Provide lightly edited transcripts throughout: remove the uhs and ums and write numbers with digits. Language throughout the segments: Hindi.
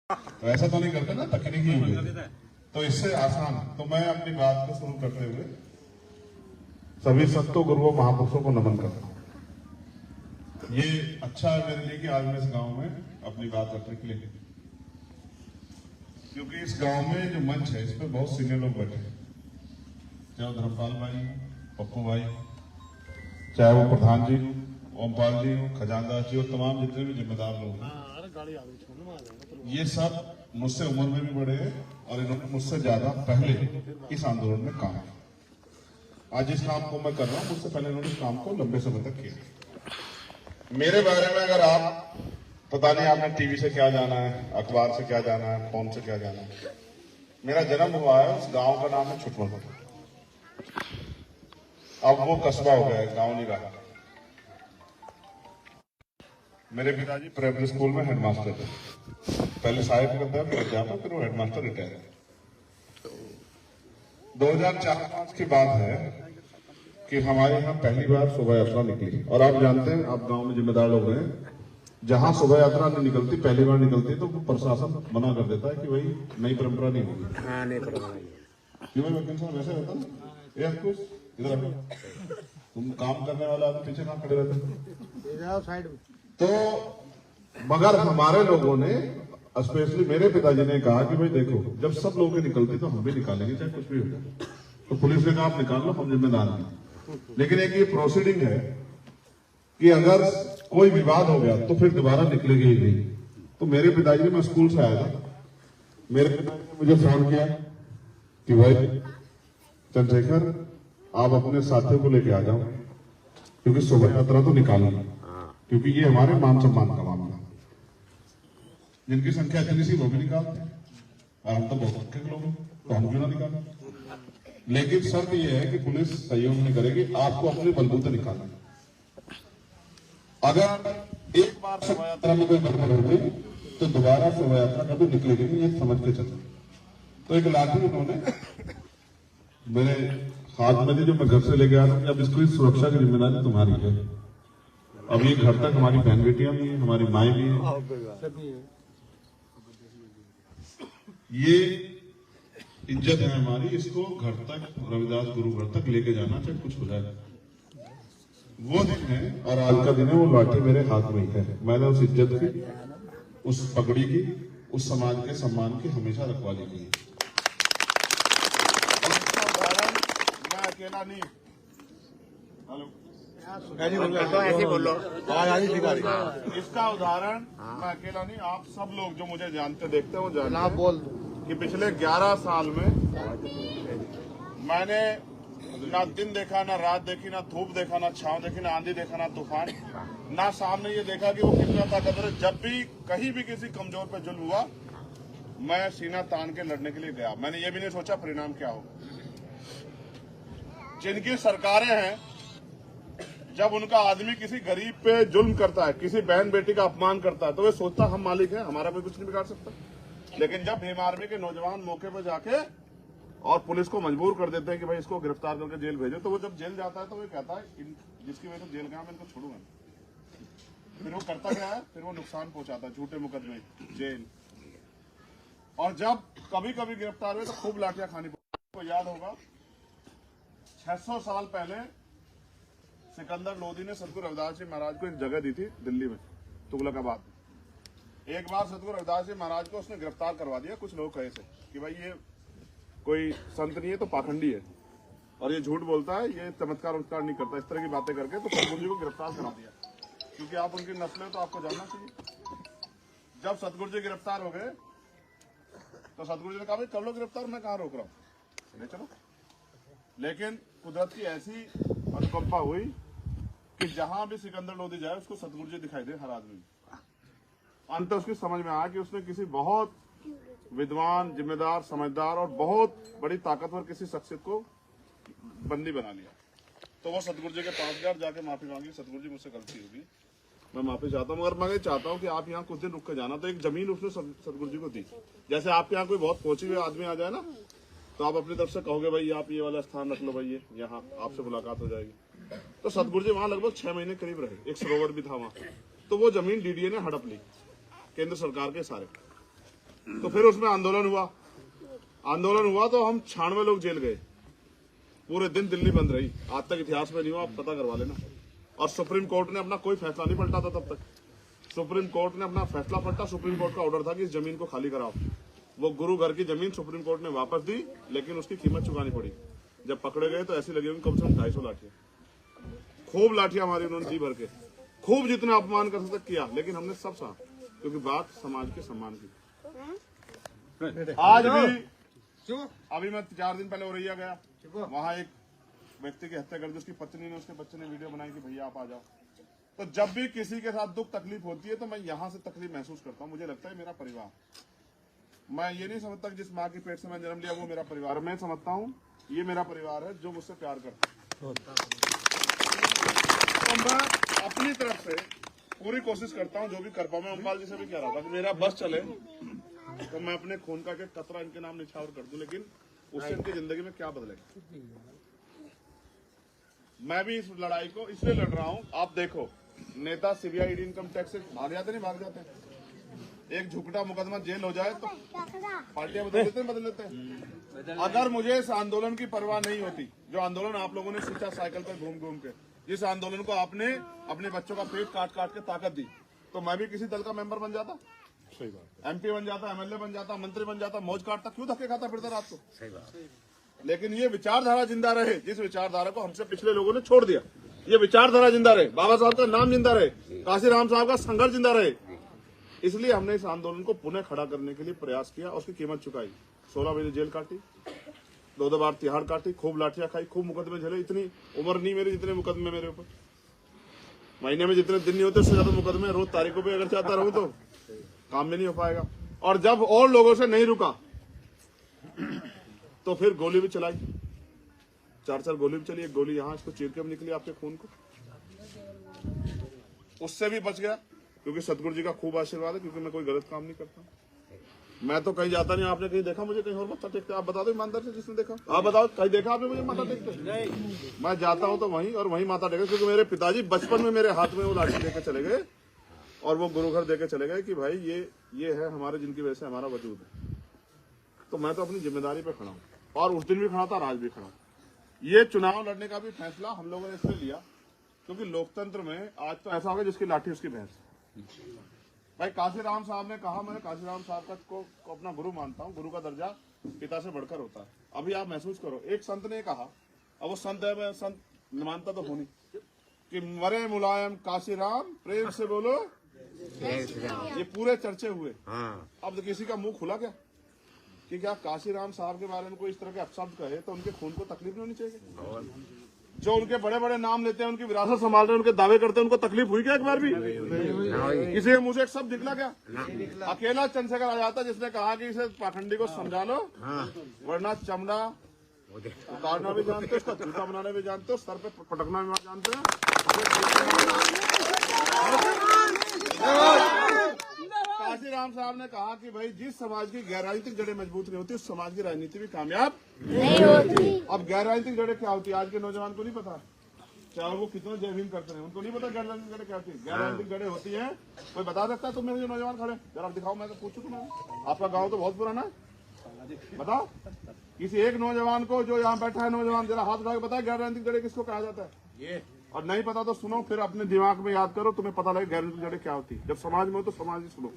वैसा तो नहीं करते ना तकनीकी हुए, तो इससे आसान। तो मैं अपनी बात को शुरू करते हुए सभी संतों गुरुओं महापुरुषों को नमन करता हूं। ये अच्छा है मेरे लिए कि आज मैं इस गांव में अपनी बात रखने के लिए, क्योंकि इस गांव में जो मंच है इस पर बहुत सीनियर लोग बैठे हैं, चाहे वो धर्मपाल भाई, पप्पू भाई, चाहे वो प्रधान जी, ओमपाल जी, खजानदार जी और तमाम जितने भी जिम्मेदार लोग हैं, ये सब मुझसे उम्र में भी बड़े हैं और इन्होंने मुझसे ज्यादा पहले इस आंदोलन में काम किया। आज जिस काम को मैं कर रहा हूं मुझसे पहले इन्होंने इस काम को लंबे समय तक किया। मेरे बारे में अगर आप, पता नहीं आपने टीवी से क्या जाना है, अखबार से क्या जाना है, फोन से क्या जाना है, मेरा जन्म हुआ है उस गांव का नाम है छुटवन। अब वो कस्बा हो गया है, गांव नहीं रहा। मेरे पिताजी प्राइमरी स्कूल में हेडमास्टर थे, पहले सहायक करता है, फिर अध्यापक, फिर वो हेडमास्टर रिटायर है। 2004-5 की बात है कि हमारे यहाँ पहली बार शोभा यात्रा निकली। और आप जानते हैं, आप गांव में जिम्मेदार लोग हैं, जहां शोभा यात्रा नहीं निकलती, पहली बार निकलती तो प्रशासन मना कर देता है कि भाई नई परंपरा नहीं होगी। हाँ, नहीं परंपरा। क्यों भाई वकील साहब वैसे होता ना, ये कुछ इधर तुम काम करने वाला आदमी पीछे कहाँ खड़े रहते साइड में। तो मगर हमारे लोगों ने, स्पेशली मेरे पिताजी ने कहा कि भाई देखो, जब सब लोग निकलते तो हम भी निकालेंगे, चाहे कुछ भी हो जाए। तो पुलिस ने कहा आप निकाल लो, हम जिम्मेदार नहीं। लेकिन एक ये प्रोसीडिंग है कि अगर कोई विवाद हो गया तो फिर दोबारा निकलेगी ही नहीं। तो मेरे पिताजी ने, मैं स्कूल से आया था, मेरे पिताजी ने मुझे फोन किया कि भाई चंद्रशेखर आप अपने साथियों को लेके आ जाओ, क्योंकि शोभा यात्रा तो निकालना, क्योंकि ये हमारे मान सम्मान का मामला। जिनकी संख्या इतनी सी वो भी निकालते हैं, और हम तो बहुत संख्यक लोग हैं, तो हम क्यों ना निकालें। लेकिन शर्त यह है कि पुलिस सहयोग नहीं करेगी, आपको अपने बलबूते निकालना। अगर एक बार शोभा यात्रा में कोई गड़बड़ हो गई तो दोबारा शोभा यात्रा कभी निकलेगी नहीं, ये समझ के चलना। तो एक लाठी उन्होंने मेरे हाथ में दी, जो मैं घर से लेके आ रहा हूँ। अब इसकी सुरक्षा की जिम्मेदारी तुम्हारी है। अब ये घर तक हमारी बहन बेटियां भी हैं, हमारी माएँ भी हैं, ये इज्जत है हमारी, इसको घर तक, रविदास गुरु घर तक लेके जाना, चाहे कुछ हो जाए। वो दिन है और आज का दिन है, वो लाठी मेरे हाथ में ही है। मैंने उस इज्जत की, उस पगड़ी की, उस समाज के सम्मान की हमेशा रखवाली की है। मैं अकेला नहीं, हेलो तो ऐसे बोलो। इसका उदाहरण मैं अकेला नहीं, आप सब लोग जो मुझे जानते देखते हो जानते हैं बोल कि पिछले 11 साल में मैंने ना दिन देखा, ना रात देखी, ना धूप देखा, ना छांव देखी, ना आंधी देखा, ना तूफान, ना सामने ये देखा कि वो कितना ताकतवर है। जब भी कहीं भी किसी कमजोर पे जुल्म हुआ, मैं सीना तान के लड़ने के लिए गया। मैंने ये भी नहीं सोचा परिणाम क्या हो। जिनकी सरकारें हैं, जब उनका आदमी किसी गरीब पे जुल्म करता है, किसी बहन बेटी का अपमान करता है, तो वे सोचता हम मालिक हैं, हमारा कोई कुछ नहीं बिगाड़ सकता। लेकिन जब भीम आर्मी के नौजवान मौके पर जाके और पुलिस को मजबूर कर देते हैं कि भाई इसको गिरफ्तार करके जेल भेजो, तो वो जब जेल जाता है तो वो कहता है जिसकी वजह से जेल गया मैं इनको छोड़ूंगा। फिर वो करता क्या है, फिर वो नुकसान पहुंचाता है, झूठे मुकदमे, जेल। और जब कभी कभी गिरफ्तार हुए तो खूब लाठियां खानी पड़ी। आपको याद होगा 600 साल पहले सिकंदर लोदी ने सतगुरु रविदास जी महाराज को एक जगह दी थी दिल्ली में, तुगलकाबाद में। एक बार सतगुरु रविदास जी महाराज को उसने गिरफ्तार करवा दिया। कुछ लोग कहे थे कि भाई ये कोई संत नहीं है, तो पाखंडी है और ये झूठ बोलता है, ये चमत्कार उमत्कार नहीं करता, इस तरह की बातें करके तो सतगुरु जी को गिरफ्तार करा दिया। क्योंकि आप उनकी नस्ल है तो आपको जानना चाहिए। जब सतगुरु जी गिरफ्तार हो गए तो सतगुरु जी ने कहा भाई कर लो गिरफ्तार, मैं कहाँ रोक रहा हूँ, ले चलो। लेकिन कुदरत की ऐसी अनुकंपा हुई कि जहां भी सिकंदर लोदी जाए उसको सतगुरु जी दिखाई दे हर आदमी। अंत उसकी समझ में आया कि उसने किसी बहुत विद्वान, जिम्मेदार, समझदार और बहुत बड़ी ताकतवर किसी शख्सियत को बंदी बना लिया। तो वो सतगुरु जी के पास गया, जाके माफी मांगी, सतगुरु जी मुझसे गलती होगी, मैं माफी चाहता हूँ, मगर मैं ये चाहता हूँ कि आप यहाँ कुछ दिन रुक के जाना। तो एक जमीन उसने सतगुरु जी को दी। जैसे आपके यहाँ कोई बहुत पहुंचे हुए आदमी आ जाए ना, तो आप अपनी तरफ से कहोगे भाई आप ये वाला स्थान रख लो, भाई ये यहाँ आपसे मुलाकात हो जाएगी। तो सतगुरु जी वहां लगभग 6 महीने करीब रहे। एक सरोवर भी था वहां। तो वो जमीन डीडीए ने हड़प ली, केंद्र सरकार के सारे। तो फिर उसमें आंदोलन हुआ तो हम 96 लोग जेल गए। पूरे दिन दिल्ली बंद रही। आज तक इतिहास में नहीं हुआ, आप पता करवा लेना। और सुप्रीम कोर्ट ने अपना कोई फैसला नहीं पलटा था तब तक। सुप्रीम कोर्ट ने अपना फैसला पलटा। सुप्रीम कोर्ट का ऑर्डर था कि इस जमीन को खाली कराओ। वो गुरु घर की जमीन सुप्रीम कोर्ट ने वापस दी, लेकिन उसकी कीमत चुकानी पड़ी। जब पकड़े गए तो ऐसी लगी होंगी कम से कम 250 लाठियां। खूब लाठियां मारी उन्होंने जी भर के, खूब जितना अपमान कर सकते किया, लेकिन हमने सब सहा, क्योंकि बात समाज के सम्मान की। आज भी अभी मैं 4 दिन पहले औरैया गया, वहां एक व्यक्ति की हत्या कर दी। उसकी पत्नी ने, उसके बच्चे ने वीडियो बनाई कि भैया आप आ जाओ। तो जब भी किसी के साथ दुख तकलीफ होती है तो मैं यहाँ से तकलीफ महसूस करता हूँ। मुझे लगता है मेरा परिवार, मैं ये नहीं समझता कि जिस माँ की पेट से मैं जन्म लिया वो मेरा परिवार है। मैं समझता हूँ ये मेरा परिवार है जो मुझसे प्यार करता है। तो मैं अपनी तरफ से पूरी कोशिश करता हूँ जो भी कर पाऊँ। मैं अम्पाल जी से भी कह रहा था कि मेरा बस चले तो मैं अपने खून का एक कतरा इनके नाम निछावर कर दूं, लेकिन उससे इनकी जिंदगी में क्या बदलेगा। मैं भी इस लड़ाई को इसलिए लड़ रहा हूँ। आप देखो, नेता सीबीआई ईडी इनकम टैक्स से भाग जाते नहीं भाग जाते। एक झुकटा मुकदमा जेल हो जाए तो पार्टियां बदल लेते हैं। अगर मुझे इस आंदोलन की परवाह नहीं होती, जो आंदोलन आप लोगों ने सींचा साइकिल पर घूम घूम के, जिस आंदोलन को आपने अपने बच्चों का पेट काट काट के ताकत दी, तो मैं भी किसी दल का मेंबर बन जाता। सही बात। एमपी बन जाता, एमएलए बन जाता, मंत्री बन जाता, मौज काटता। क्यों धक्के खाता फिरता रात को? सही बात। लेकिन ये विचारधारा जिंदा रहे, जिस विचारधारा को हमसे पिछले लोगों ने छोड़ दिया, ये विचारधारा जिंदा रहे, बाबा साहब का नाम जिंदा रहे, काशीराम साहब का संघर्ष जिंदा रहे। इसलिए हमने इस आंदोलन को पुनः खड़ा करने के लिए प्रयास किया, उसकी कीमत चुकाई। 16 महीने जेल काटी, 2 बार तिहाड़ काटी, खूब लाठियां खाई, खूब मुकदमे झेले। इतनी उम्र नहीं मेरी जितने मुकदमे मेरे ऊपर। महीने में जितने दिन नहीं होते उससे ज्यादा मुकदमे। रोज तारीखों पे अगर चाहता रहूं तो काम में नहीं हो पाएगा। और जब और लोगों से नहीं रुका तो फिर गोली भी चलाई, 4 गोली भी चली। एक गोली यहाँ इसको चीर के निकली आपके खून को, उससे भी बच गया क्योंकि सतगुरु जी का खूब आशीर्वाद है, क्योंकि मैं कोई गलत काम नहीं करता। मैं तो कहीं जाता नहीं। आपने कहीं देखा मुझे कहीं और माथा टेकते? आप बता दो ईमानदार से, जिसने देखा आप बताओ, कहीं देखा आपने मुझे माथा टेकते? नहीं। मैं जाता हूँ तो वहीं और वहीं माथा टेकते, क्योंकि मेरे पिताजी बचपन में मेरे हाथ में वो लाठी देके चले गए और वो गुरु घर देके चले गए कि भाई ये है हमारे, जिनकी वजह से हमारा वजूद है। तो मैं तो अपनी जिम्मेदारी पे खड़ा हूँ, और उस दिन भी खड़ा था और आज भी खड़ा हूँ। ये चुनाव लड़ने का भी फैसला हम लोगों ने इसलिए लिया क्योंकि लोकतंत्र में आज तो ऐसा होगा जिसकी लाठी उसकी भैंस। भाई काशीराम साहब ने कहा, मैं काशीराम साहब को अपना गुरु मानता हूँ। गुरु का दर्जा पिता से बढ़कर होता है। अभी आप महसूस करो, एक संत ने कहा, अब वो संत है, मैं संत मानता तो होनी, कि मरे मुलायम काशीराम प्रेम से बोलो। ये पूरे चर्चे हुए। अब तो किसी का मुंह खुला क्या कि क्या काशीराम साहब के बारे में कोई इस तरह के अपशब्द कहे तो उनके खून को तकलीफ नहीं होनी चाहिए? जो उनके बड़े बड़े नाम लेते हैं, उनकी विरासत संभाल रहे हैं, उनके दावे करते हैं, उनको तकलीफ हुई क्या एक बार भी? किसी के मुंह से एक शब्द निकला क्या? अकेला चंद्रशेखर आ जाता जिसने कहा कि इसे पाखंडी को समझा लो, वरना चमड़ा उतारना भी जानते हो, उसका जूता बनाने भी जानते हो, सर पे पटकना भी जानते हैं। काशीराम साहब ने कहा कि भाई जिस समाज की गैर राजनीतिक जड़ें मजबूत नहीं होती उस समाज की राजनीति भी कामयाब नहीं होती। अब गैर राजनीतिक जड़ें क्या होती है आज के नौजवान को नहीं पता, चाहे वो कितना जय भीम करते हैं, उनको नहीं पता गैर राजनीतिक जड़ें क्या होती है। गैर राजनीतिक जड़ें होती है, कोई बता सकता है? तुम्हें जो नौजवान खड़े जरा दिखाओ, मैं तो पूछू तुम्हें, आपका गाँव तो बहुत पुराना है, बताओ किसी एक नौजवान को जो यहाँ बैठा है नौजवान, जरा हाथ उठा के बताए गैर राजनीतिक जड़ें किसको कहा जाता है? और नहीं पता तो सुनो, फिर अपने दिमाग में याद करो, तुम्हें पता लगे गैर राजनीतिक जड़ें क्या होती है। जब समाज में हो तो समाज ही सुनो।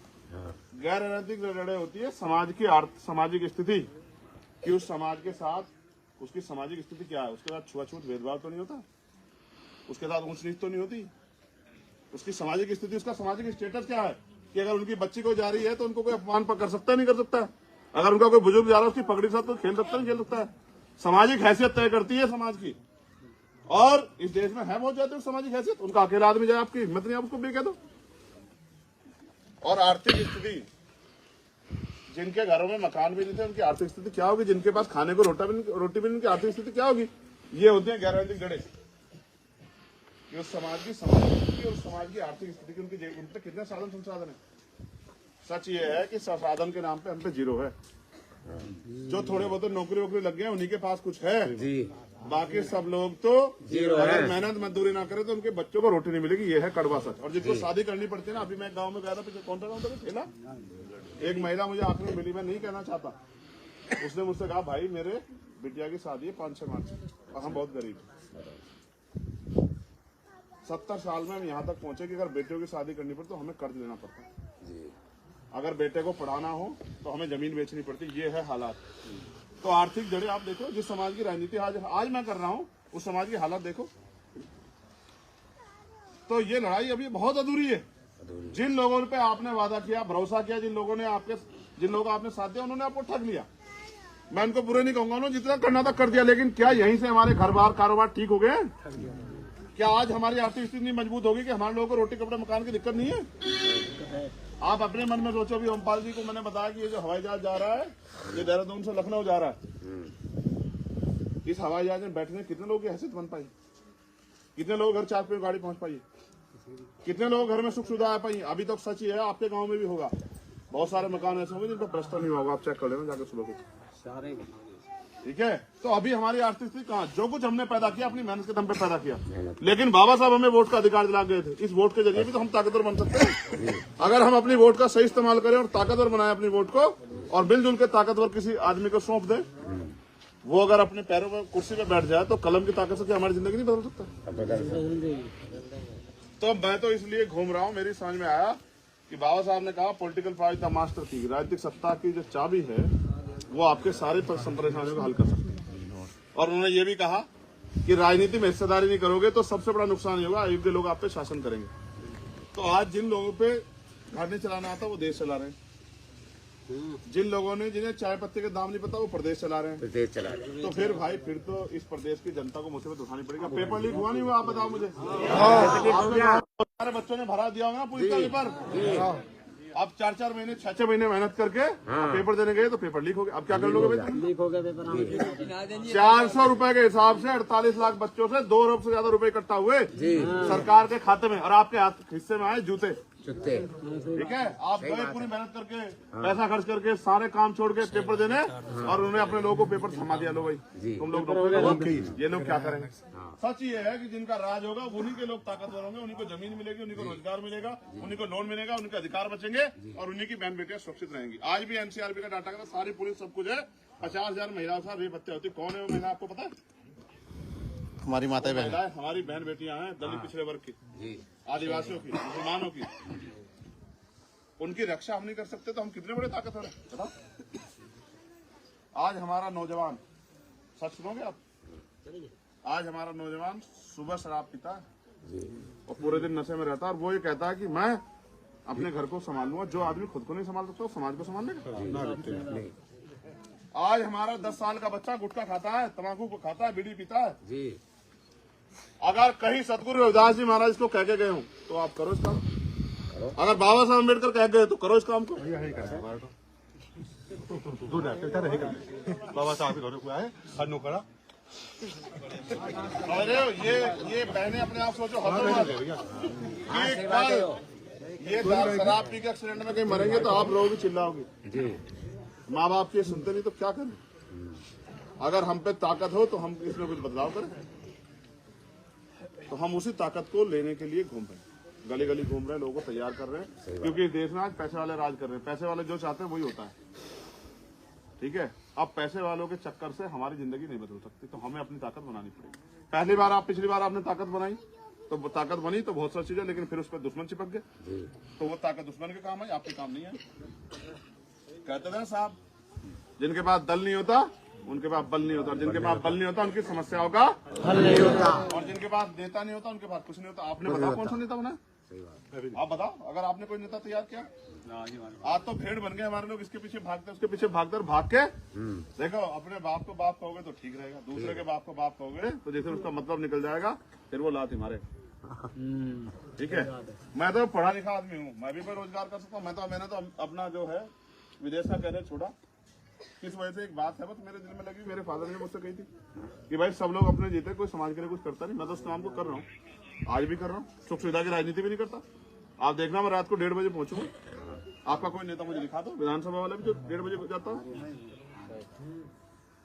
गैर राजनीतिक जड़ें होती है समाज की सामाजिक स्थिति कि उस समाज के साथ उसकी सामाजिक स्थिति क्या है, उसके साथ छुआछूत भेदभाव तो नहीं होता, उसके साथ ऊंच नीच तो नहीं होती, उसकी सामाजिक स्थिति, उसका सामाजिक स्टेटस क्या है कि अगर उनकी बच्ची को जा रही है तो उनको कोई अपमान कर सकता है नहीं कर सकता? अगर उनका कोई बुजुर्ग जा रहा है उसकी पगड़ी के साथ तो खेल सकता नहीं खेल सकता है? सामाजिक हैसियत तय करती है समाज की, और इस देश में है बहुत ज्यादा सामाजिक हैसियत। उनका अकेला आदमी जाए, आपकी हिम्मत नहीं, आप उसको भी कह दो। और आर्थिक स्थिति, जिनके घरों में मकान भी नहीं थे उनकी आर्थिक स्थिति क्या होगी? जिनके पास खाने को रोटी भी नहीं, उनकी आर्थिक स्थिति क्या होगी? ये होते हैं गैर राजनीतिक जड़ें। उस समाज की सामाजिक स्थिति और समाज की आर्थिक स्थिति की उन पे कितने साधन संसाधन है। सच ये है कि साधन के नाम पे हम पे जीरो है। जो थोड़े बहुत नौकरी वोकरी लग गए उन्हीं के पास कुछ है, बाकी सब लोग तो अगर मेहनत मजदूरी ना करे तो उनके बच्चों को रोटी नहीं मिलेगी। ये है कड़वा सच। और जिसको शादी करनी पड़ती है ना, अभी मैं गांव में गया था, पीछे कौन सा गाँव था ठेला, एक महिला मुझे आंख में मिली, मैं नहीं कहना चाहता, उसने मुझसे कहा भाई मेरे बिटिया की शादी है 5-6 मार्च और हम बहुत गरीब हैं। 70 साल में हम यहाँ तक पहुंचे कि अगर बेटियों की शादी करनी पड़ती तो हमें कर्ज लेना पड़ता है, अगर बेटे को पढ़ाना हो तो हमें जमीन बेचनी पड़ती। ये है हालात। तो आर्थिक जड़ें आप देखो, जिस समाज की राजनीति आज मैं कर रहा हूँ उस समाज की हालत देखो। तो ये लड़ाई अभी बहुत अधूरी है। जिन लोगों पे आपने वादा किया, भरोसा किया, जिन लोगों को आपने साथ दिया, उन्होंने आपको ठग लिया। मैं उनको बुरे नहीं कहूंगा, उन्होंने जितना करना था कर दिया, लेकिन क्या यहीं से हमारे घर बार कारोबार ठीक हो गए? क्या आज हमारी आर्थिक स्थिति इतनी मजबूत होगी कि हमारे लोगों को रोटी कपड़े मकान की दिक्कत नहीं है? आप अपने मन में सोचो। भी ओमपाल जी को मैंने बताया कि ये जो हवाई जहाज जा रहा है, ये देहरादून से लखनऊ जा रहा है, इस हवाई जहाज में बैठने कितने लोगों की हैसियत बन पाई? कितने लोग घर 4 गाड़ी पहुंच पाई? कितने लोग घर में सुख सुविधा आ पाई? अभी तक सच ही है, आपके गांव में भी होगा, बहुत सारे मकान ऐसे होंगे जिनका प्लस्टर नहीं होगा। आप चेक कर लेना जाकर सुबह को, ठीक है? तो अभी हमारी आर्थिक स्थिति कहाँ? जो कुछ हमने पैदा किया अपनी मेहनत के दम पे पैदा किया, लेकिन बाबा साहब हमें वोट का अधिकार दिला गए थे। इस वोट के जरिए भी तो हम ताकतवर बन सकते हैं अगर हम अपनी वोट का सही इस्तेमाल करें और ताकतवर बनाए अपनी वोट को, और मिलजुल के ताकतवर किसी आदमी को सौंप दे। वो अगर अपने पैरों पर कुर्सी पे बैठ जाए तो कलम की ताकत से हमारी जिंदगी नहीं बदल सकता। तो मैं तो इसलिए घूम रहा हूँ, मेरी समझ में आया कि बाबा साहब ने कहा पॉलिटिकल पावर द मास्टर की, राजनीतिक सत्ता की जो चाबी है वो आपके सारे परेशानियों को हल कर सकती है। और उन्होंने ये भी कहा कि राजनीति में हिस्सेदारी नहीं करोगे तो सबसे बड़ा नुकसान ये होगा, अयोग्य लोग आप पे शासन करेंगे। तो आज जिन लोगों पे घर नहीं चलाना आता वो देश चला रहे हैं, जिन लोगों ने जिन्हें चाय पत्ते के दाम नहीं पता वो प्रदेश चला रहे हैं। तो फिर भाई फिर तो इस प्रदेश की जनता को मुसीबत उठानी पड़ेगी। पेपर लीक हुआ नहीं हुआ आप बताओ मुझे? सारे बच्चों ने भरा दिया होगा ना पुलिस का पेपर। अब 4-4 महीने 6-6 महीने मेहनत करके पेपर देने गए तो पेपर लीक हो गया। अब क्या कर लोगे भाई? लीक हो गया पेपर। 400 रुपए के हिसाब से 48 लाख बच्चों से 2 अरब से ज्यादा रुपए इकट्ठा हुए सरकार के खाते में, और आपके हिस्से में आए जूते। ठीक है, आप गए पूरी मेहनत करके, पैसा खर्च करके, सारे काम छोड़ के पेपर देने, और उन्होंने अपने लोगों को पेपर थमा दिया। लो भाई तुम लोग ये लोग क्या करेंगे? सच ये है कि जिनका राज होगा उन्हीं के लोग ताकतवर होंगे, उन्हीं को जमीन मिलेगी, उन्हीं को रोजगार मिलेगा, उन्हीं को लोन मिलेगा, उनके अधिकार बचेंगे और उन्हीं की बहन बेटियां सुरक्षित रहेंगी। आज भी एनसीआरबी का डाटा कहता सारी पुलिस सब कुछ है, 50,000 महिलाओं से रेप हत्या होती। कौन है वो महिला आपको पता है? हमारी माता बहन, हमारी बहन बेटियां हैं, दलित पिछड़े वर्ग की, आदिवासियों की, मुसलमानों की। उनकी रक्षा हम नहीं कर सकते तो हम कितने बड़े ताकतवर हैं बताओ? आज हमारा नौजवान, सच सुनोगे आप, आज हमारा नौजवान सुबह शराब पीता है और पूरे दिन नशे में रहता है, और वो ये कहता है कि मैं अपने घर को संभाल लूंगा। जो आदमी खुद को नहीं संभाल सकता वो समाज को संभाल लेगा? आज हमारा 10 साल का बच्चा गुटखा खाता है, तंबाकू को खाता है, बीड़ी पीता है। अगर कहीं सतगुरु रविदास जी महाराज इसको कह के गए हो तो आप करो इस काम। अगर बाबा साहब अम्बेडकर कह गए तो करो इस काम को। बाबा साहब घर को आए हनु करा। अरे ये बहने अपने आप सोचो, ये शराब पी के एक्सीडेंट में कहीं मरेंगे तो आप लोग भी चिल्लाओगे। माँ बाप के सुनते नहीं तो क्या करें? अगर हम पे ताकत हो तो हम इसमें कुछ बदलाव करें। तो हम उसी ताकत को लेने के लिए घूम रहे हैं, गली गली घूम रहे हैं, लोगों को तैयार कर रहे हैं, क्योंकि इस देश में आज पैसे वाले राज कर रहे हैं। पैसे वाले जो चाहते हैं वही होता है। ठीक है, अब पैसे वालों के चक्कर से हमारी जिंदगी नहीं बदल सकती, तो हमें अपनी ताकत बनानी पड़ेगी। पिछली बार आपने ताकत बनाई तो ताकत बनी तो बहुत सारी चीजें, लेकिन फिर उस पर दुश्मन चिपक गए तो वो ताकत दुश्मन के काम है, आपके काम नहीं है। कहते थे साहब, जिनके पास दल नहीं होता उनके पास बल नहीं होता, जिनके पास बल नहीं होता उनकी समस्याओं का हल नहीं होता, और जिनके पास नेता नहीं होता उनके पास कुछ नहीं होता। आपने बताओ कौन सा नेता बना? आप बताओ, अगर आपने कोई नेता तैयार किया? आज तो भेड़ बन गए हमारे लोग, इसके पीछे भागते उसके पीछे भाग के देखो, अपने बाप को बाप कहोगे तो ठीक रहेगा, दूसरे के बाप को बाप कहोगे तो जैसे उसका मतलब निकल जाएगा, फिर वो लात मारे। ठीक है, मैं तो पढ़ा लिखा आदमी हूँ, मैं भी कोई रोजगार कर सकता हूँ। मैंने तो अपना जो है विदेश का कैरियर छोड़ा। किस वजह से? एक बात है बस मेरे दिल में लगी, मेरे फादर ने मुझसे कही थी कि भाई सब लोग अपने जीते, कोई समाज के लिए कुछ करता नहीं। मैं तो उस काम को कर रहा हूँ, आज भी कर रहा हूँ। सुख सुविधा की राजनीति भी नहीं करता। आप देखना, मैं रात को 1:30 बजे पहुंचूंगा। आपका कोई नेता मुझे दिखा दो, विधानसभा वाला भी जो 1:30 बजे जाता हूँ।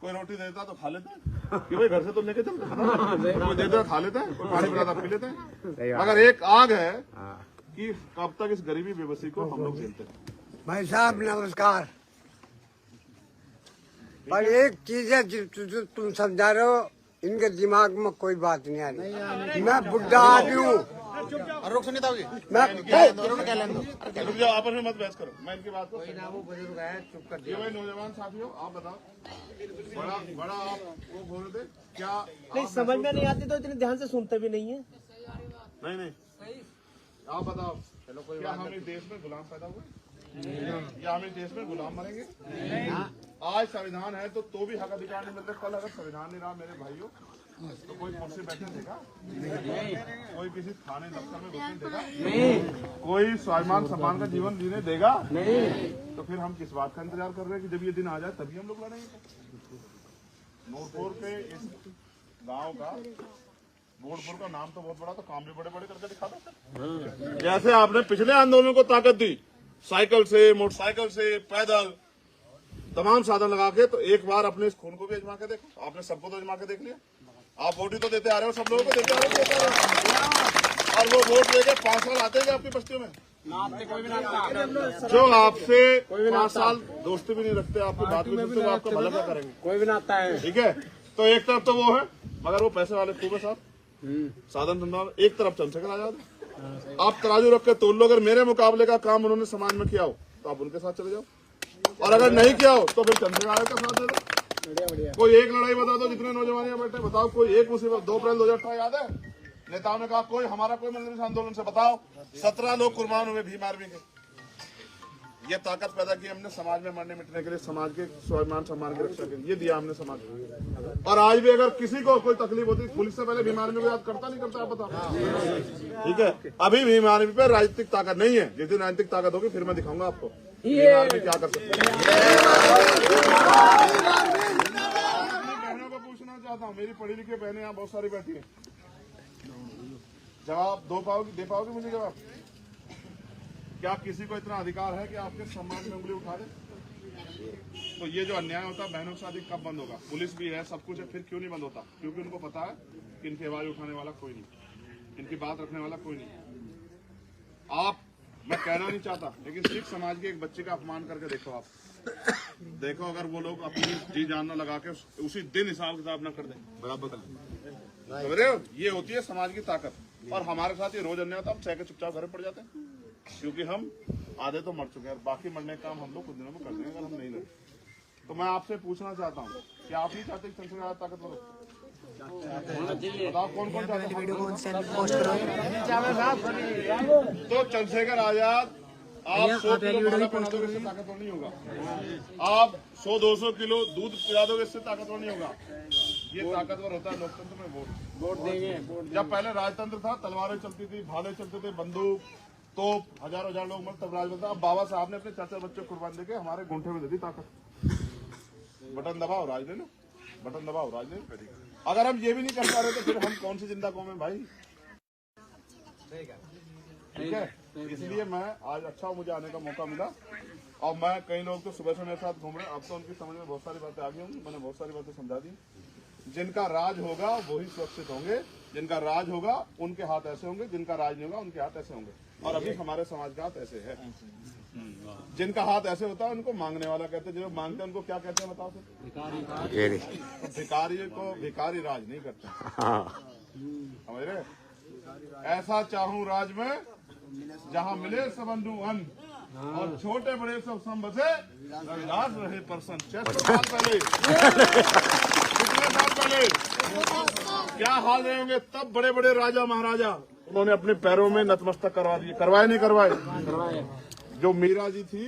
कोई रोटी देता तो खा लेते हैं कि भाई घर से तो लेके चलते हैं, कोई देता खा लेते हैं, कोई पानी पिलाता पी लेते हैं। मगर एक आग है कि कब तक इस गरीबी बेबसी को हम लोग झेलते हैं। भाई साहब नमस्कार। पर एक चीज है जो तुम समझा रहे हो, इनके दिमाग में कोई बात नहीं आ रही। मैं बुढ़ा आदमी हूँ। रुक सुनीता जी, मैं रुक जाओ, आपस में मत बहस करो। मैं इनकी बात को ये भाई नौजवान साथियों, आप बताओ, बड़ा आप वो बोल रहे थे क्या? नहीं समझ में नहीं आती तो इतने ध्यान से सुनते भी नहीं है। नहीं आप बताओ, क्या हम इस देश में गुलाम पैदा हुए या हम इस देश में गुलाम मरेंगे? आज संविधान है तो भी हक अधिकार नहीं मिलते। कल अगर संविधान नहीं रहा मेरे भाइयों तो कोई कुर्सी बैठने देगा? कोई किसी थाने दफ्तर में बैठने देगा? कोई स्वाभिमान सम्मान का जीवन जीने देगा? तो फिर हम किस बात का इंतजार कर रहे हैं कि जब ये दिन आ जाए तभी हम लोग लड़ेंगे? नूरपुर के इस गांव का, बोर्डपुर का नाम तो बहुत बड़ा, तो काम भी बड़े बड़े करके दिखा दो। जैसे आपने पिछले आंदोलन को ताकत दी, साइकिल से, मोटरसाइकिल से, पैदल, तमाम साधन लगा के, तो एक बार अपने इस खून को भी आजमा के देखो। आपने सबको तो आजमा के देख लिया। आप वोट ही तो देते आ रहे हो, सब लोगों को देते आ रहे हो, और वो वोट लेके 5 साल आते हैं आपकी बस्तियों में? जो आपसे 5 साल दोस्ती भी नहीं रखते, आपकी बात भी सुनते, वो आपका भला क्या करेंगे? कोई भी ना आता है। ठीक है, तो एक तरफ तो वो है, मगर वो पैसे वाले खूब है साहब, साधन संभाल। एक तरफ चंद्रशेखर आजाद है। आप तराजू रख के तोल लो, अगर मेरे मुकाबले का काम उन्होंने समाज में किया हो तो आप उनके साथ चले जाओ, और अगर नहीं किया हो तो फिर चंद्रशेखर आजाद का साथ दे दो। कोई एक लड़ाई बता दो, जितने नौजवान यहाँ बैठे बताओ, कोई एक मुसीबत 2 अप्रैल 2018 याद है? नेताओं ने कहा कोई हमारा कोई मतलब इस आंदोलन से, बताओ 17 लोग कुर्बान हुए भीम आर्मी के। ये ताकत पैदा की हमने समाज में मरने मिटने के लिए, समाज के स्वाभिमान सम्मान की रक्षा के लिए, ये दिया हमने समाज को। और आज भी अगर किसी को कोई तकलीफ होती, पुलिस से पहले भीम आर्मी को याद करता नहीं करता? आप बताओ। ठीक है, अभी भीम आर्मी पे राजनीतिक ताकत नहीं है। जिस दिन राजनीतिक ताकत होगी फिर मैं दिखाऊंगा आपको भीम आर्मी क्या कर सकती है। बहनों को पूछना चाहता हूँ, मेरी पढ़ी लिखी बहनें यहाँ बहुत सारी बैठी है, जवाब दे पाओगे मुझे जवाब? क्या किसी को इतना अधिकार है कि आपके सम्मान में उंगली उठा दे? तो ये जो अन्याय होता है बहनों के साथ, कब बंद होगा? पुलिस भी है, सब कुछ है, फिर क्यों नहीं बंद होता? क्योंकि उनको पता है कि इनकी आवाज उठाने वाला कोई नहीं, इनकी बात रखने वाला कोई नहीं। आप, मैं कहना नहीं चाहता, लेकिन सिख समाज के एक बच्चे का अपमान करके देखो। आप देखो, अगर वो लोग अपनी जी जान न लगा के उसी दिन हिसाब किताब न कर दें, बराबर कर समझ रहे हो? ये होती है समाज की ताकत। और हमारे साथ ये रोज अन्याय होता है, हम सह के चुपचाप घर पड़ जाते हैं, क्योंकि हम आधे तो मर चुके हैं, बाकी मरने का काम हम लोग कुछ दिनों में कर देंगे अगर हम नहीं लड़े। तो मैं आपसे पूछना चाहता हूँ कि आप नहीं चाहते चंद्रशेखर ताकतवर हो? बताओ कौन कौन चाहता है? तो चंद्रशेखर आजाद आप 100 किलो खाना बना दोगे, इससे ताकतवर नहीं होगा। आप 100-200 किलो दूध पिला दोगे, इससे ताकतवर नहीं होगा। ये ताकतवर होता है लोकतंत्र में वोट देंगे। जब पहले राजतंत्र था, तलवारें चलती थी, भाले चलते थे, बंदूक, तोप, हजार लोग मरते, तब राज बनता। अब बाबा साहब ने अपने चाचा बच्चे को कुर्बान देके हमारे घूंठे में दे दी ताकत। बटन दबाओ राज ले लो, बटन दबाओ राज ले लो। अगर हम ये भी नहीं कर पा रहे तो फिर हम कौन सी जिंदा कौम है भाई? ठीक है, इसलिए मैं आज अच्छा मुझे आने का मौका मिला। और मैं, कई लोग तो सुबह से मेरे साथ घूम रहे हैं, अब तो उनकी समझ में बहुत सारी बातें आ गई होंगी, मैंने बहुत सारी बातें समझा दी। जिनका राज होगा वही सुरक्षित होंगे, जिनका राज होगा उनके हाथ ऐसे होंगे, जिनका राज नहीं होगा उनके हाथ ऐसे होंगे। और अभी हमारे समाज का हाथ ऐसे है। जिनका हाथ ऐसे होता है उनको मांगने वाला कहते हैं, जो मांगते हैं उनको क्या कहते हैं बताओ? तो भिखारी को भिखारी राज नहीं करते, समझ रहे? ऐसा चाहूं राज में जहां मिले सबंधु अन्न, और छोटे बड़े सब सम बसे, रविदास रहे प्रसन्न। 600 साल पहले, कितने साल पहले क्या हाल रहे होंगे? तब बड़े बड़े राजा महाराजा उन्होंने अपने पैरों में नतमस्तक करवा दिए। करवाए नहीं करवाए? जो मीरा जी थी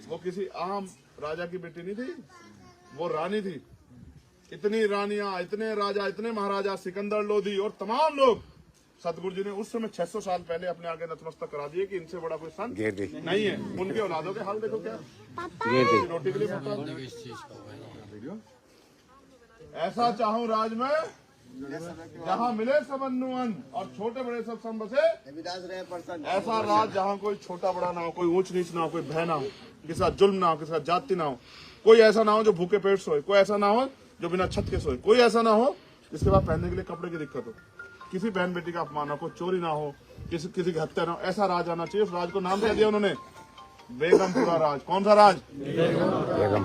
वो किसी आम राजा की बेटी नहीं थी, वो रानी थी। इतनी रानियां, इतने राजा, इतने महाराजा, सिकंदर लोधी और तमाम लोग सतगुरु जी ने उस समय 600 साल पहले अपने आगे नतमस्तक करा दिए कि इनसे बड़ा कोई संत नहीं है। उनके औलादों के हाल देखो क्या, रोटी के लिए ऐसा चाहूं राज में जहां मिले सबन्नु अन्न, और छोटे बड़े सब सम बसे, ऐसा राज जहां कोई छोटा बड़ा ना हो, कोई ऊंच नीच ना हो, कोई भय ना हो, किसी का जुल्म ना हो, किसी का जाति ना हो, कोई ऐसा ना हो जो भूखे पेट सोए, कोई ऐसा ना हो जो बिना छत के सोए। कोई ऐसा ना हो जिसके बाद पहनने के लिए कपड़े की दिक्कत हो, किसी बहन बेटी का अपमान ना हो, चोरी ना हो, किसी की हत्या ना हो। ऐसा राज आना चाहिए। उस राज को नाम क्या दिया उन्होंने? बेगमपुरा राज। कौन सा राज?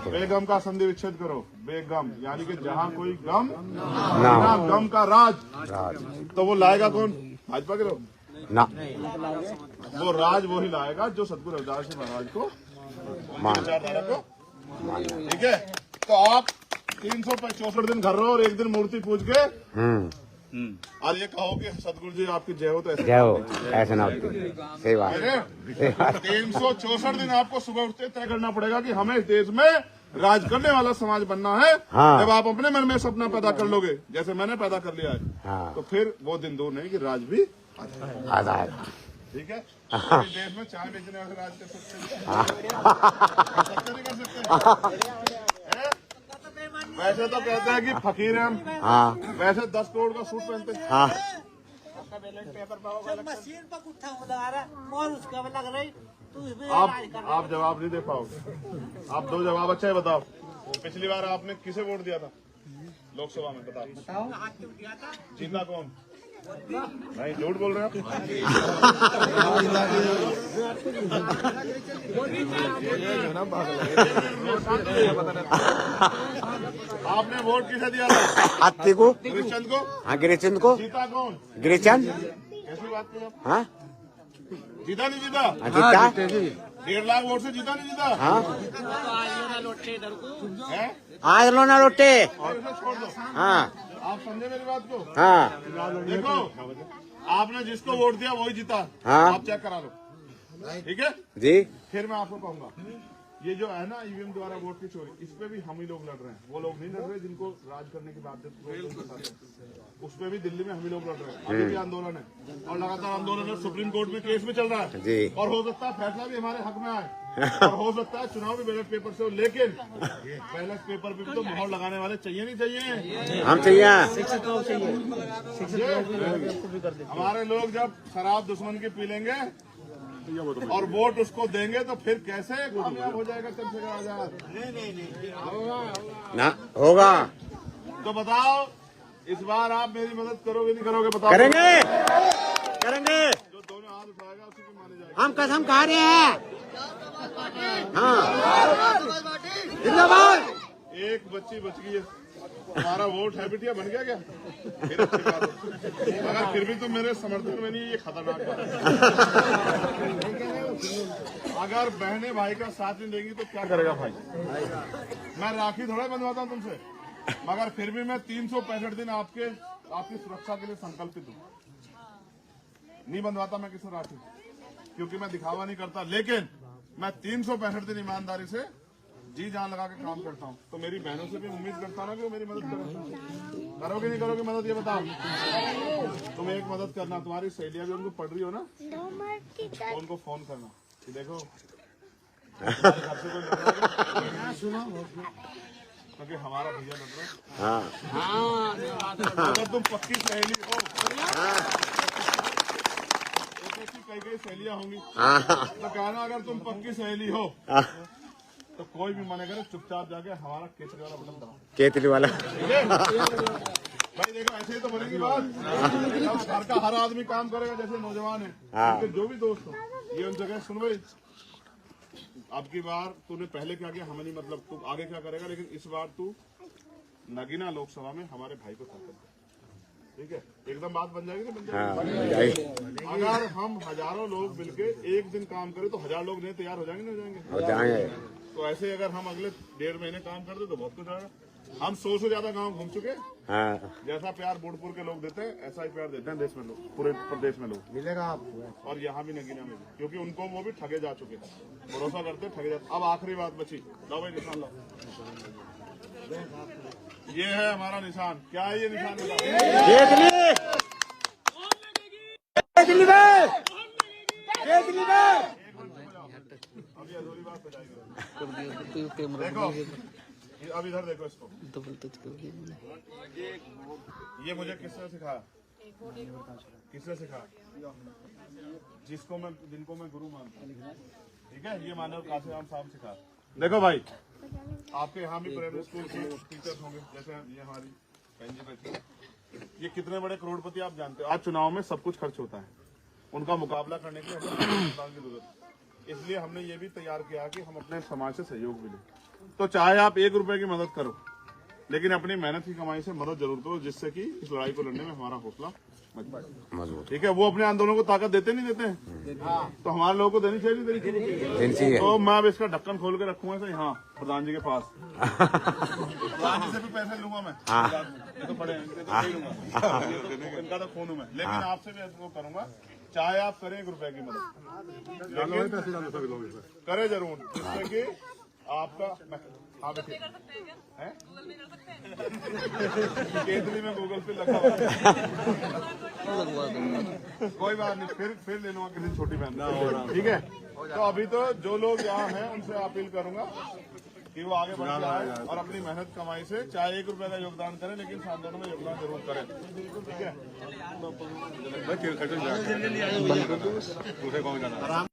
बेगम का संधि विच्छेद करो। बेगम यानी कि जहाँ कोई गम ना, गम का राज। तो वो लाएगा कौन? भाजपा के लोग ना, वो राज वो ही लाएगा जो सतगुरु रविदास जी महाराज को विचारधारा को। ठीक है, तो आप 364 दिन घर रहो और एक दिन मूर्ति पूज के और ये कहो कि सतगुरु जी आपकी जय हो, तो ऐसे जय हो, ऐसा ना होती। सही बात है। 364 दिन आपको सुबह उठते तय करना पड़ेगा कि हमें इस देश में राज करने वाला समाज बनना है। हाँ। जब आप अपने मन में सपना पैदा कर लोगे, जैसे मैंने पैदा कर लिया है, हाँ। तो फिर वो दिन दूर नहीं कि राज भी आधा है। ठीक है। इस देश में चाय बेचने वाले राज कर सकते हैं, नहीं कर सकते। वैसे तो कहते हैं कि फकीर हैं हम, हाँ वैसे 10 करोड़ का सूट पहनते हैं। हाँ, मशीन पर गुत्था लगा रहा और उसका लग रही तू इसमें आप जवाब नहीं दे पाओगे। आप दो जवाब अच्छा है बताओ। पिछली बार आपने किसे वोट दिया था लोकसभा में? बताओ। जीता कौन? नहीं, झूठ बोल रहे हैं आपने वोट किसे दिया था? हाथी को, गिरीशचंद को। हाँ गिरिचंद को। जीता कौन? गिरिचंद। कैसी बात की आप? हाँ जीता नहीं जीता? हाँ, जीता। 1.5 लाख वोट से जीता नहीं जीता? हाँ, है? आज लो ना लोटे। और इसे छोड़ दो। हाँ आप समझे मेरी बात को? हाँ देखो, आपने जिसको वोट दिया वही जीता। हाँ। आप चेक करा लो, ठीक है? जी। फिर मैं आपको कहूंगा, ये जो है ना ईवीएम द्वारा वोट की चोरी, इस पे भी हम ही लोग लड़ रहे हैं। वो लोग नहीं लड़ रहे जिनको राज करने की बात है, उस पे भी दिल्ली में हम ही लोग लड़ रहे हैं। अभी भी आंदोलन है और लगातार आंदोलन है। सुप्रीम कोर्ट में केस भी चल रहा है जी। और हो सकता है फैसला भी हमारे हक में आए और हो सकता है चुनाव भी बैलेट पेपर से हो। लेकिन बैलेट पेपर पे भी तो मोहर लगाने वाले चाहिए नहीं चाहिए? हम चाहिए। हमारे लोग जब शराब दुश्मन की पी लेंगे और वोट उसको देंगे तो फिर कैसे कामयाब हो जाएगा चंद्रशेखर आजाद? ना होगा। तो बताओ, इस बार आप मेरी मदद करोगे नहीं करोगे? बताओ। करेंगे, करेंगे। जो दोनों हाथ उठाएगा उसी को माने जाएगा। हम कसम खा रहे हैं। हाँ, जिंदाबाद। एक बच्ची बच गई है। हमारा वोट है बिटिया बन गया क्या? फिर अच्छी बात है। अगर फिर भी तुम मेरे समर्थन में नहीं, ये खतरनाक बात है। अगर बहने भाई का साथ नहीं देंगी तो क्या करेगा भाई? मैं राखी थोड़ा बंधवाता हूँ तुमसे, मगर फिर भी मैं 365 दिन आपकी सुरक्षा के लिए संकल्पित हूँ। नहीं बंधवाता मैं किसी राखी, क्योंकि मैं दिखावा नहीं करता। लेकिन मैं 365 दिन ईमानदारी से जी जान लगा के काम करता हूँ। तो मेरी बहनों से भी उम्मीद करता ना कि वो मेरी मदद करें। करोगे नहीं करोगे मदद? ये बताओ। तुम एक मदद करना, तुम्हारी सहेलियां भी उनको पढ़ रही हो ना, तो उनको फोन करना कि देखो घर से कोई सुनो, क्योंकि हमारा भैया लड़ रहा है। अगर तुम पक्की सहेली हो, कई सहेलियां होंगी, तो कहना अगर तुम पक्की सहेली हो तो कोई भी मना करे, चुपचाप जाके हमारा केतली वाला बटन दबाओ। केतली वाला। भाई देखो, ऐसे ही तो बनेगी बात। घर का हर आदमी काम करेगा जैसे नौजवान है, उनके जो भी दोस्त हो, ये उन जगह सुन भाई, अब की बार तूने पहले क्या किया हमें नहीं मतलब, तू आगे क्या करेगा, लेकिन इस बार तू नगीना लोकसभा में हमारे भाई को ताकत दे। ठीक है, एकदम बात बन जाएगी ना? बन जाएगी। अगर हम हजारों लोग मिलके एक दिन काम करें तो 1000 लोग नहीं तैयार हो जाएंगे, नहीं हो जाएंगे? तो ऐसे अगर हम अगले 1.5 महीने काम कर दे तो बहुत कुछ आएगा। हम 100 से ज्यादा गांव घूम चुके। जैसा प्यार बोडपुर के लोग देते हैं, ऐसा ही प्यार देते हैं देश में लोग, पूरे प्रदेश में लोग। मिलेगा आपको। और यहाँ भी नगीना में भी, क्योंकि उनको वो भी ठगे जा चुके हैं, भरोसा करते ठगे जाते। अब आखिरी बात बची, लो भाई निशान लो। ये है हमारा निशान। क्या है ये निशान? अभी अधूरी बात हो जाएगी। देखो, अब इधर देखो इसको। ये मुझे किसने सिखाया? किसने सिखाया? जिनको मैं गुरु मानता हूँ। ठीक है, ये मानव काशीराम साहब सिखा। देखो भाई, आपके यहाँ भी प्राइवेट स्कूल के टीचर्स होंगे, जैसे ये हमारी बहन जी बैठी है। ये कितने बड़े करोड़पति आप जानते हो। आज चुनाव में सब कुछ खर्च होता है, उनका मुकाबला करने के लिए हमें हिंदुस्तान की जरूरत है। इसलिए हमने ये भी तैयार किया कि हम अपने समाज से सहयोग भी लें। तो चाहे आप 1 रुपए की मदद करो, लेकिन अपनी मेहनत की कमाई से मदद जरूर करो, जिससे कि इस लड़ाई को लड़ने में हमारा हौसला मजबूत। ठीक है, वो अपने आंदोलन को ताकत देते नहीं देते हैं, तो हमारे लोगों को देनी चाहिए, देनी चाहिए। तो मैं अब इसका ढक्कन खोल के रखूंगा तो यहाँ प्रधान जी के पास, प्रधान जी से भी पैसे लूंगा मैं, ये तो पड़े हैं, इनके तो नहीं लूंगा, इनका तो खून हूं मैं, लेकिन आपसे भी ऐसा करूंगा, चाहे आप करें 1 रुपए की मदद, लेकिन करें जरूर, जिससे कि आपका हाँ बैठिए हैं केंद्रीय में गूगल पे लगा हुआ है। कोई बात नहीं, फिर ले लूंगा किसी छोटी बहन, ठीक है। तो अभी तो जो लोग यहाँ हैं उनसे अपील करूंगा कि वो आगे बढ़ के आए और अपनी मेहनत कमाई से चाहे 1 रुपए का योगदान करें, लेकिन इस आंदोलन में योगदान जरूर करें, ठीक है। दूसरे कौन जाना